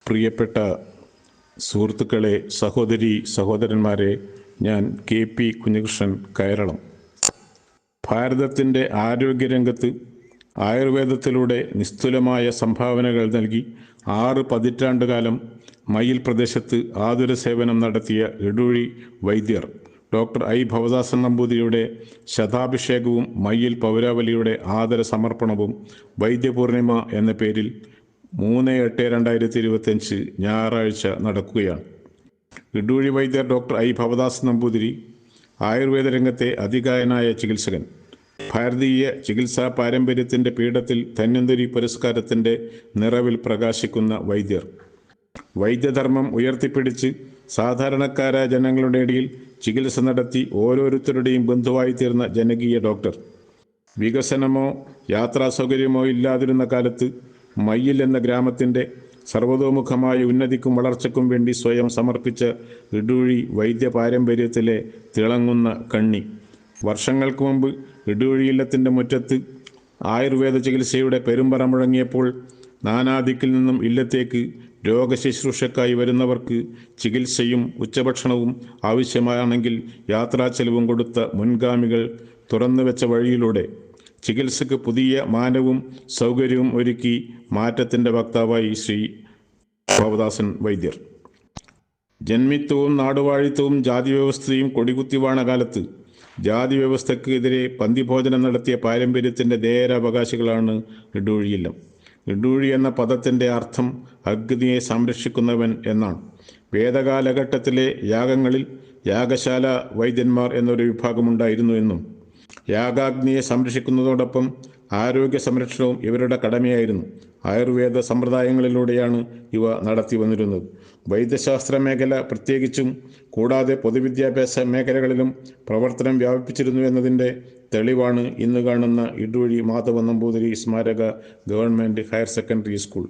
പ്രിയപ്പെട്ട സുഹൃത്തുക്കളെ, സഹോദരി സഹോദരന്മാരെ, ഞാൻ KP കുഞ്ഞികൃഷ്ണൻ, കൈരളം. ഭാരതത്തിൻ്റെ ആരോഗ്യരംഗത്ത് ആയുർവേദത്തിലൂടെ നിസ്തുലമായ സംഭാവനകൾ നൽകി 6 പതിറ്റാണ്ടുകാലം മയ്യിൽ പ്രദേശത്ത് ആതുര സേവനം നടത്തിയ ഇടൂഴി വൈദ്യർ ഡോക്ടർ I. ഭവദാസൻ നമ്പൂതിരിയുടെ ശതാഭിഷേകവും മയ്യിൽ പൗരാവലിയുടെ ആദര സമർപ്പണവും വൈദ്യപൂർണിമ എന്ന പേരിൽ 3/8/2025 ഞായറാഴ്ച നടക്കുകയാണ്. ഇടൂഴി വൈദ്യർ ഡോക്ടർ I. ഭവദാസൻ നമ്പൂതിരി ആയുർവേദ രംഗത്തെ അതികായനായ ചികിത്സകൻ. ഭാരതീയ ചികിത്സാ പാരമ്പര്യത്തിൻ്റെ പീഠത്തിൽ ധന്വന്തരി പുരസ്കാരത്തിൻ്റെ നിറവിൽ പ്രകാശിക്കുന്ന വൈദ്യർ. വൈദ്യധർമ്മം ഉയർത്തിപ്പിടിച്ച് സാധാരണക്കാരായ ജനങ്ങളുടെ ഇടയിൽ ചികിത്സ നടത്തി ഓരോരുത്തരുടെയും ബന്ധുവായി തീർന്ന ജനകീയ ഡോക്ടർ. വികസനമോ യാത്രാ സൗകര്യമോ ഇല്ലാതിരുന്ന കാലത്ത് മയ്യിൽ എന്ന ഗ്രാമത്തിൻ്റെ സർവതോമുഖമായ ഉന്നതിക്കും വളർച്ചയ്ക്കും വേണ്ടി സ്വയം സമർപ്പിച്ച ഇടൂഴി വൈദ്യ പാരമ്പര്യത്തിലെ തിളങ്ങുന്ന കണ്ണി. വർഷങ്ങൾക്ക് മുമ്പ് ഇടൂഴി ഇല്ലത്തിൻ്റെ മുറ്റത്ത് ആയുർവേദ ചികിത്സയുടെ പെരുമ്പറ മുഴങ്ങിയപ്പോൾ നാനാദിക്കിൽ നിന്നും ഇല്ലത്തേക്ക് രോഗശുശ്രൂഷക്കായി വരുന്നവർക്ക് ചികിത്സയും ഉച്ചഭക്ഷണവും ആവശ്യമാണെങ്കിൽ യാത്രാ ചെലവും കൊടുത്ത മുൻഗാമികൾ തുറന്നുവെച്ച വഴിയിലൂടെ ചികിത്സയ്ക്ക് പുതിയ മാനവും സൗകര്യവും ഒരുക്കി മാറ്റത്തിൻ്റെ വക്താവായി ശ്രീ ഭവദാസൻ വൈദ്യർ. ജന്മിത്വവും നാടുവാഴിത്വവും ജാതി വ്യവസ്ഥയും കൊടികുത്തിവാണ കാലത്ത് ജാതി വ്യവസ്ഥയ്ക്ക് എതിരെ പന്തിഭോജനം നടത്തിയ പാരമ്പര്യത്തിൻ്റെ ധേയരാവകാശികളാണ് ഇടൂഴിയില്ലം. ഇടൂഴി എന്ന പദത്തിൻ്റെ അർത്ഥം അഗ്നിയെ സംരക്ഷിക്കുന്നവൻ എന്നാണ്. വേദകാലഘട്ടത്തിലെ യാഗങ്ങളിൽ യാഗശാല വൈദ്യന്മാർ എന്നൊരു വിഭാഗമുണ്ടായിരുന്നു എന്നും യാഗാഗ്നിയെ സംരക്ഷിക്കുന്നതോടൊപ്പം ആരോഗ്യ സംരക്ഷണവും ഇവരുടെ കടമയായിരുന്നു. ആയുർവേദ സമ്പ്രദായങ്ങളിലൂടെയാണ് ഇവ നടത്തി വന്നിരുന്നത്. വൈദ്യശാസ്ത്ര മേഖല പ്രത്യേകിച്ചും കൂടാതെ പൊതുവിദ്യാഭ്യാസ മേഖലകളിലും പ്രവർത്തനം വ്യാപിപ്പിച്ചിരുന്നു എന്നതിൻ്റെ തെളിവാണ് ഇന്ന് കാണുന്ന ഇടൂഴി മാധവൻ നമ്പൂതിരി സ്മാരക government higher secondary school.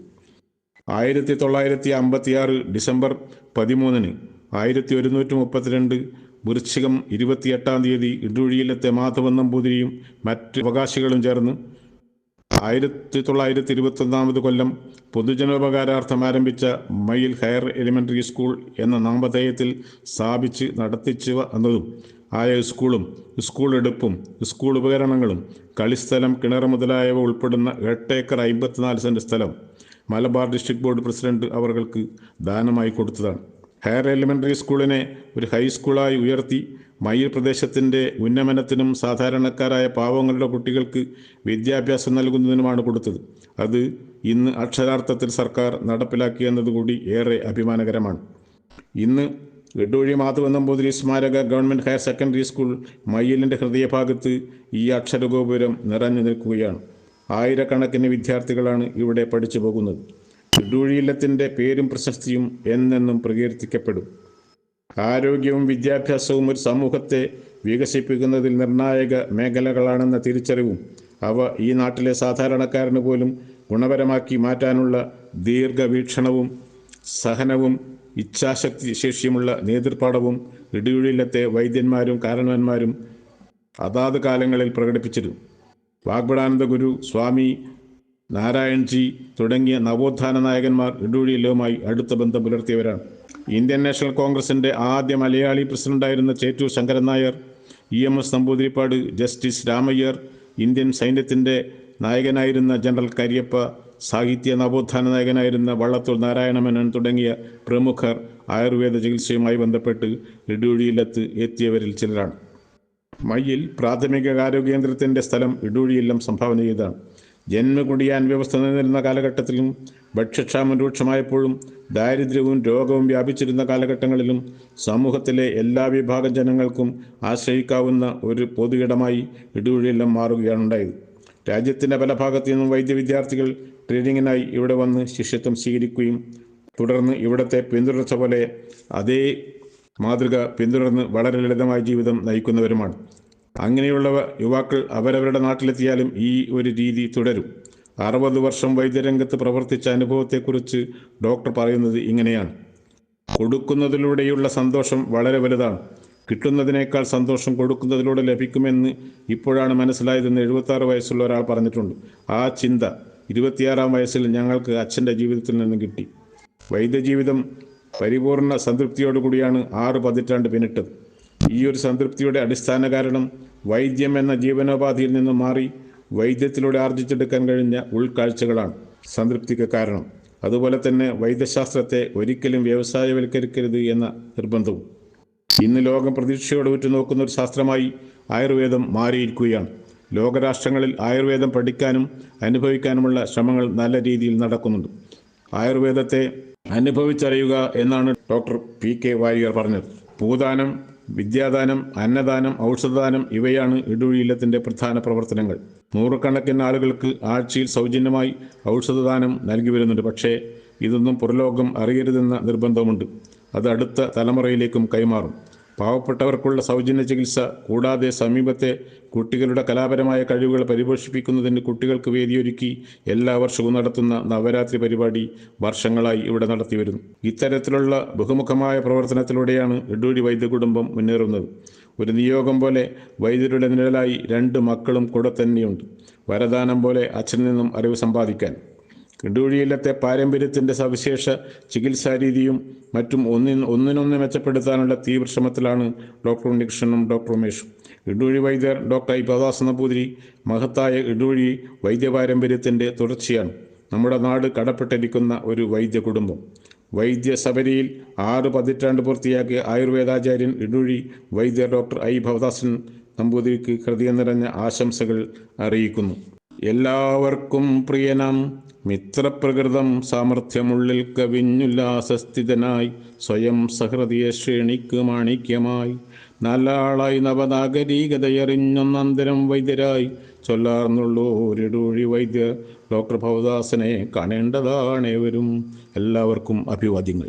1956 December 13 1132 വൃശ്ചികം 28 ഇടൂഴിയില്ലത്തെ മാധവൻ നമ്പൂതിരിയും മറ്റ് അവകാശികളും ചേർന്ന് 1921 കൊല്ലം പൊതുജനോപകാരാർത്ഥം ആരംഭിച്ച മയ്യിൽ ഹയർ എലിമെൻ്ററി സ്കൂൾ എന്ന നാമധേയത്തിൽ സ്ഥാപിച്ച് നടത്തിച്ചു വന്നതും ആയ സ്കൂളും സ്കൂൾ എടുപ്പും സ്കൂൾ ഉപകരണങ്ങളും കളിസ്ഥലം കിണർ മുതലായവ ഉൾപ്പെടുന്ന 8 ഏക്കർ 54 സെൻറ്റ് സ്ഥലം മലബാർ ഡിസ്ട്രിക്ട് ബോർഡ് പ്രസിഡന്റ് അവർക്ക് ദാനമായി കൊടുത്തതാണ്. ഹയർ എലിമെൻ്ററി സ്കൂളിനെ ഒരു ഹൈസ്കൂളായി ഉയർത്തി മയ്യിൽ പ്രദേശത്തിൻ്റെ ഉന്നമനത്തിനും സാധാരണക്കാരായ പാവങ്ങളുടെ കുട്ടികൾക്ക് വിദ്യാഭ്യാസം നൽകുന്നതിനുമാണ് കൊടുത്തത്. അത് ഇന്ന് അക്ഷരാർത്ഥത്തിൽ സർക്കാർ നടപ്പിലാക്കി എന്നതുകൂടി ഏറെ അഭിമാനകരമാണ്. ഇന്ന് ഇടൂഴി മാധവൻ നമ്പൂതിരി സ്മാരക ഗവൺമെൻറ് ഹയർ സെക്കൻഡറി സ്കൂൾ മയ്യിലിൻ്റെ ഹൃദയഭാഗത്ത് ഈ അക്ഷരഗോപുരം നിറഞ്ഞു നിൽക്കുകയാണ്. ആയിരക്കണക്കിന് വിദ്യാർത്ഥികളാണ് ഇവിടെ പഠിച്ചു പോകുന്നത്. ഇടൂഴി ഇല്ലത്തിൻ്റെ പേരും പ്രശസ്തിയും എന്നെന്നും പ്രകീർത്തിക്കപ്പെടും. ആരോഗ്യവും വിദ്യാഭ്യാസവും ഒരു സമൂഹത്തെ വികസിപ്പിക്കുന്നതിൽ നിർണായക മേഖലകളാണെന്ന തിരിച്ചറിവും അവ ഈ നാട്ടിലെ സാധാരണക്കാരന് പോലും ഗുണപരമാക്കി മാറ്റാനുള്ള ദീർഘവീക്ഷണവും സഹനവും ഇച്ഛാശക്തി ശേഷിയുമുള്ള നേതൃപാടവും ഇടൂഴിയില്ലത്തെ വൈദ്യന്മാരും കാരണവന്മാരും അതാത് കാലങ്ങളിൽ പ്രകടിപ്പിച്ചിരുന്നു. വാഗ്ഭടാനന്ദ ഗുരു, സ്വാമി നാരായൺജി തുടങ്ങിയ നവോത്ഥാന നായകന്മാർ ഇടൂഴിയില്ലവുമായി അടുത്ത ബന്ധം പുലർത്തിയവരാണ്. ഇന്ത്യൻ നാഷണൽ കോൺഗ്രസിൻ്റെ ആദ്യ മലയാളി പ്രസിഡന്റായിരുന്ന Chettur Sankaran Nair, EMS Namboodiripad, justice Ramayyar, Indian സൈന്യത്തിൻ്റെ നായകനായിരുന്ന ജനറൽ കരിയപ്പ, സാഹിത്യ നവോത്ഥാന നായകനായിരുന്ന വള്ളത്തോൾ നാരായണമേനോൻ തുടങ്ങിയ പ്രമുഖർ ആയുർവേദ ചികിത്സയുമായി ബന്ധപ്പെട്ട് ഇടൂഴിയില്ലത്ത് എത്തിയവരിൽ ചിലരാണ്. മയ്യിൽ പ്രാഥമിക ആരോഗ്യ കേന്ദ്രത്തിൻ്റെ സ്ഥലം ഇടൂഴിയില്ലം സംഭാവന ചെയ്തതാണ്. ജന്മകുടിയാൻ വ്യവസ്ഥ നിലനിന്നിരുന്ന കാലഘട്ടത്തിലും ഭക്ഷ്യക്ഷാമം രൂക്ഷമായപ്പോഴും ദാരിദ്ര്യവും രോഗവും വ്യാപിച്ചിരുന്ന കാലഘട്ടങ്ങളിലും സമൂഹത്തിലെ എല്ലാ വിഭാഗം ജനങ്ങൾക്കും ആശ്രയിക്കാവുന്ന ഒരു പൊതു ഇടമായി ഇടൂഴിയില്ലം മാറുകയാണുണ്ടായത്. രാജ്യത്തിൻ്റെ പല ഭാഗത്തു നിന്നും വൈദ്യ വിദ്യാർത്ഥികൾ ട്രെയിനിങ്ങിനായി ഇവിടെ വന്ന് ശിഷ്യത്വം സ്വീകരിക്കുകയും തുടർന്ന് ഇവിടത്തെ പിന്തുടർച്ച പോലെ അതേ മാതൃക പിന്തുടർന്ന് വളരെ ലളിതമായ ജീവിതം നയിക്കുന്നവരുമാണ്. അങ്ങനെയുള്ള യുവാക്കൾ അവരവരുടെ നാട്ടിലെത്തിയാലും ഈ ഒരു രീതി തുടരും. 60 വർഷം വൈദ്യരംഗത്ത് പ്രവർത്തിച്ച അനുഭവത്തെക്കുറിച്ച് ഡോക്ടർ പറയുന്നത് ഇങ്ങനെയാണ്: കൊടുക്കുന്നതിലൂടെയുള്ള സന്തോഷം വളരെ വലുതാണ്. കിട്ടുന്നതിനേക്കാൾ സന്തോഷം കൊടുക്കുന്നതിലൂടെ ലഭിക്കുമെന്ന് ഇപ്പോഴാണ് മനസ്സിലായതെന്ന് 76 വയസ്സുള്ള ഒരാൾ പറഞ്ഞിട്ടുണ്ട്. ആ ചിന്ത 26-ാം വയസ്സിൽ ഞങ്ങൾക്ക് അച്ഛൻ്റെ ജീവിതത്തിൽ നിന്ന് കിട്ടി. വൈദ്യജീവിതം പരിപൂർണ സംതൃപ്തിയോടുകൂടിയാണ് 6 പതിറ്റാണ്ട് പിന്നിട്ടത്. ഈ ഒരു സംതൃപ്തിയുടെ അടിസ്ഥാന കാരണം വൈദ്യം എന്ന ജീവനോപാധിയിൽ നിന്നും മാറി വൈദ്യത്തിലൂടെ ആർജിച്ചെടുക്കാൻ കഴിഞ്ഞ ഉൾക്കാഴ്ചകളാണ് സംതൃപ്തിക്ക് കാരണം. അതുപോലെ തന്നെ വൈദ്യശാസ്ത്രത്തെ ഒരിക്കലും വ്യവസായവൽക്കരിക്കരുത് എന്ന നിർബന്ധവും. ഇന്ന് ലോകം പ്രതീക്ഷയോടെ ഉറ്റുനോക്കുന്ന ഒരു ശാസ്ത്രമായി ആയുർവേദം മാറിയിരിക്കുകയാണ്. ലോകരാഷ്ട്രങ്ങളിൽ ആയുർവേദം പഠിക്കാനും അനുഭവിക്കാനുമുള്ള ശ്രമങ്ങൾ നല്ല രീതിയിൽ നടക്കുന്നുണ്ട്. ആയുർവേദത്തെ അനുഭവിച്ചറിയുക എന്നാണ് ഡോക്ടർ PK വാരിയർ പറഞ്ഞത്. ഭൂദാനം, വിദ്യാദാനം, അന്നദാനം, ഔഷധദാനം ഇവയാണ് ഇടൂഴി ഇല്ലത്തിൻ്റെ പ്രധാന പ്രവർത്തനങ്ങൾ. നൂറുകണക്കിന് ആളുകൾക്ക് ആഴ്ചയിൽ സൗജന്യമായി ഔഷധദാനം നൽകി വരുന്നുണ്ട്. പക്ഷേ ഇതൊന്നും പുറലോകം അറിയരുതെന്ന നിർബന്ധമുണ്ട്. അത് അടുത്ത തലമുറയിലേക്കും കൈമാറും. പാവപ്പെട്ടവർക്കുള്ള സൗജന്യ ചികിത്സ കൂടാതെ സമീപത്തെ കുട്ടികളുടെ കലാപരമായ കഴിവുകൾ പരിപോഷിപ്പിക്കുന്നതിന് കുട്ടികൾക്ക് വേദിയൊരുക്കി എല്ലാ വർഷവും നടത്തുന്ന നവരാത്രി പരിപാടി വർഷങ്ങളായി ഇവിടെ നടത്തിവരുന്നു. ഇത്തരത്തിലുള്ള ബഹുമുഖമായ പ്രവർത്തനത്തിലൂടെയാണ് ഇടൂഴി വൈദ്യ കുടുംബം മുന്നേറുന്നത്. ഒരു നിയോഗം പോലെ വൈദ്യരുടെ നിഴലായി 2 മക്കളും കൂടെ തന്നെയുണ്ട്. വരദാനം പോലെ അച്ഛനിൽ നിന്നും അറിവ് സമ്പാദിക്കാൻ. ഇടൂഴി ഇല്ലത്തെ പാരമ്പര്യത്തിൻ്റെ സവിശേഷ ചികിത്സാരീതിയും മറ്റും ഒന്നിനൊന്ന് മെച്ചപ്പെടുത്താനുള്ള തീവ്ര ശ്രമത്തിലാണ് ഡോക്ടർ ഉണ്ണികൃഷ്ണനും ഡോക്ടർ ഉമേഷും. ഇടൂഴി വൈദ്യർ ഡോക്ടർ I. ഭവദാസൻ നമ്പൂതിരി മഹത്തായ ഇടൂഴി വൈദ്യപാരമ്പര്യത്തിൻ്റെ തുടർച്ചയാണ്. നമ്മുടെ നാട് കടപ്പെട്ടിരിക്കുന്ന ഒരു വൈദ്യ കുടുംബം. വൈദ്യസബരിയിൽ 6 പതിറ്റാണ്ട് പൂർത്തിയാക്കിയ ആയുർവേദാചാര്യൻ ഇടൂഴി വൈദ്യർ ഡോക്ടർ I. ഭവദാസൻ നമ്പൂതിരിക്ക് ഹൃദയം നിറഞ്ഞ ആശംസകൾ അറിയിക്കുന്നു. എല്ലാവർക്കും പ്രിയനാം മിത്രപ്രകൃതം സാമർഥ്യമുള്ളിൽ കവിഞ്ഞുല്ലാസസ്ഥിതനായി സ്വയം സഹൃദയ ശ്രേണിക്ക് മാണിക്യമായി നാലാളായി നവനാഗരികതയറിഞ്ഞൊന്നന്തരം വൈദ്യരായി ചൊല്ലാർന്നുള്ളോരിടൂഴി വൈദ്യർ ഡോക്ടർ ഭവദാസനെ കാണേണ്ടതാണേവരും. എല്ലാവർക്കും അഭിവാദ്യങ്ങൾ.